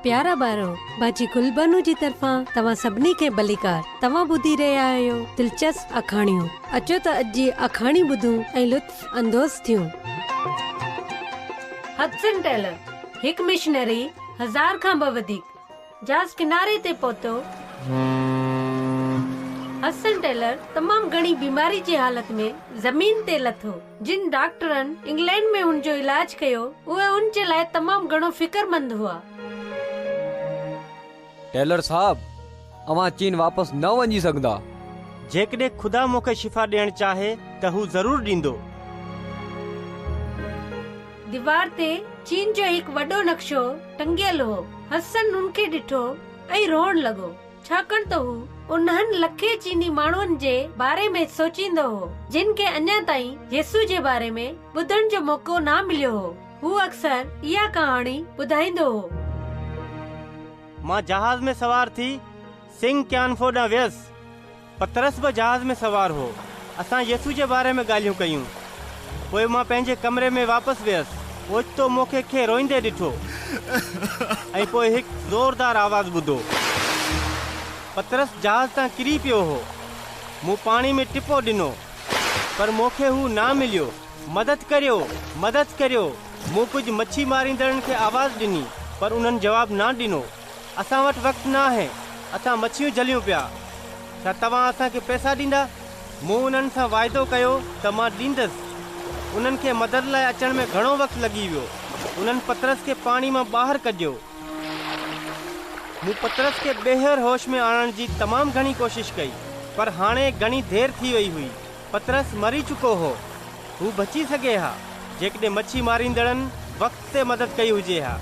प्यारा ॿारो, बाजी गुलबानू जी तरफ़ां तव्हां सभिनी खे भलीकार। तव्हां ॿुधी रहिया आहियो दिलचस्प अखाणियूं। अचो त अॼु जी अखाणी ॿुधूं ऐं लुत्फ़ अंदोज़ थियूं। हडसन टेलर हिकु मिशनरी 1000 खां बि वधीक जहाज किनारे ते पहुतो। हडसन टेलर तमाम घणी बीमारी जी हालत में जमीन ते लथो। जिन डॉक्टरनि इंग्लैंड में उन जो इलाज कयो, उहे उन जे लाइ तमाम घणो फिक्रमंद हुआ। टेलर साहब, अवां चीन वापस न वञी सघंदा। जेकॾहिं खुदा मूंखे शिफ़ा ॾियणु चाहे त हू ज़रूर ॾींदो। दीवार ते चीन जो हिकु वॾो नक्शो टंगियल हो। हसन उनखे ॾिठो ऐं रोअण लॻो, छाकाणि त हू उन्हनि लखे चीनी माण्हुनि जे बारे में सोचींदो हो जिन खे अञा ताईं येसु जे बारे में ॿुधण जो मौक़ो न मिलियो हो। हू अक्सर इहा कहाणी ॿुधाईंदो हो। मां जहाज में सवार थी सिंग क्यानफो ॾांहुं वियसि। पतरस बि जहाज में सवार हो। असां येसु जे बारे में ॻाल्हियूं कयूं। पोइ मां पंहिंजे कमरे में वापसि वियसि। ओचितो मूंखे खे रोईंदे ॾिठो ऐं पोइ हिकु ज़ोरदार आवाज़ ॿुधो। पतरस जहाज तां किरी पियो हो। मूं पाणी में टिपो ॾिनो, पर मूंखे हू न मिलियो। मदद करियो, मदद करियो। मूं कुझु मच्छी मारींदड़नि खे आवाज़ ॾिनी, पर उन्हनि जवाबु न ॾिनो। असां वटि वक़्तु न आहे, असां मच्छियूं झलियूं पिया। छा तव्हां असांखे पैसा ॾींदा? मूं उन्हनि सां वाइदो कयो त मां ॾींदसि। उन्हनि खे मदद लाइ अचण में घणो वक़्तु लॻी वियो। उन्हनि पतरस खे पाणी मां ॿाहिरि कढियो। मूं पतरस खे ॿेहर होश में आणण जी तमामु घणी कोशिशि कई, पर हाणे घणी देरि थी वई हुई। पतरस मरी चुको हो। हू बची सघे हा जेकॾहिं मच्छी मारींदड़नि वक़्त ते मदद कई हुजे हा।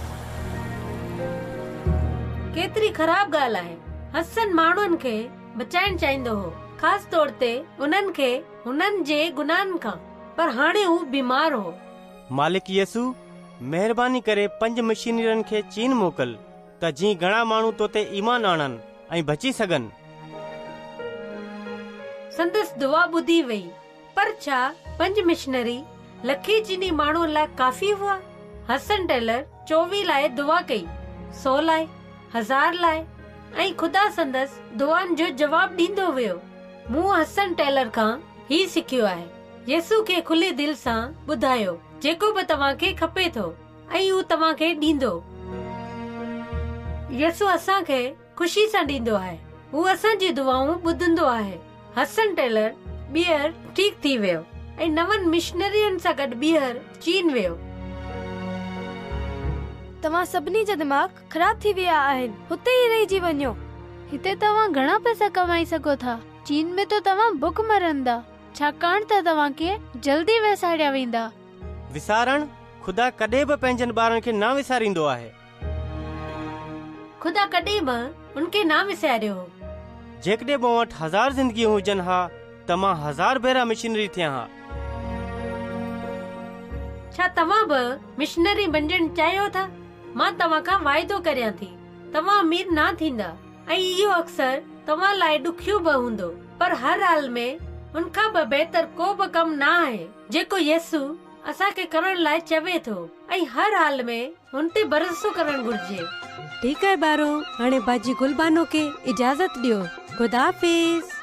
केतिरी ख़राब ॻाल्हि आहे। हसन माण्हुनि खे बचाइण चाहींदो हो, ख़ासि तौर ते उन्हनि खे हुननि जे गुनाहनि खां, पर हाणे हू बीमार हो। मालिक येसु, महिरबानी करे 5 मिशनरियुनि खे चीन मोकल त जीअं घणा माण्हू तो ते ईमान आणनि ऐं बची सघनि। संदसि दुआ ॿुधी वई, पर छा 5 मिशनरी लखे चीनी माण्हुनि लाइ काफ़ी हुआ? हसन टेलर 24 लाइ दुआ कई, 100 लाइ, 1000 लाइ, ऐं खुदा संदसि दुआनि जो जवाबु ॾींदो वियो। मूं हसन टेलर खां ही सिखियो आहे, येसु खे खुले दिलि सां ॿुधायो जेको बि तव्हांखे खपे थो ऐं हू तव्हांखे ॾींदो। येसु असांखे ख़ुशी सां ॾींदो आहे। हू असांजी दुआऊं ॿुधंदो आहे। हसन टेलर ॿीहर ठीकु थी वियो ऐं 9 मिशनरियुनि सां गॾु ॿीहर चीन वियो। तव्हां सभिनी जा दिमाग़ ख़राब थी विया आहिनि। हुते ई रहिजी वञो। हिते तव्हां घणा पैसा कमाई सघो था। चीन में तो तव्हां बुख मरंदा, छाकाणि त तव्हांखे जल्दी विसारिया वेंदा। विसारण खुदा कॾहिं बि पंहिंजनि ॿारनि खे न विसारींदो आहे। खुदा कॾहिं बि उनखे न विसारियो हो। जेकॾहिं मूं वटि 1000 ज़िंदगियूं हुजनि हा त मां 1000 भेरा मिशनरी थियां हा। छा तव्हां बि मिशनरी बणजण चाहियो था? मां तव्हां खां वाइदो करियां थी, तव्हां अमीर न थींदा ऐं इहो अक्सर तव्हां लाइ ॾुखियो बि हूंदो, पर हर हाल में उनखां बि बहितर को बि कमु न आहे जेको येसु असांखे करण लाइ चवे थो, ऐं हर हाल में हुन ते भरोसो करणु घुर्जे। ठीकु आहे ॿारो, हाणे बाजी गुलबानो खे इजाज़त ॾियो। खुदा हाफ़िज़।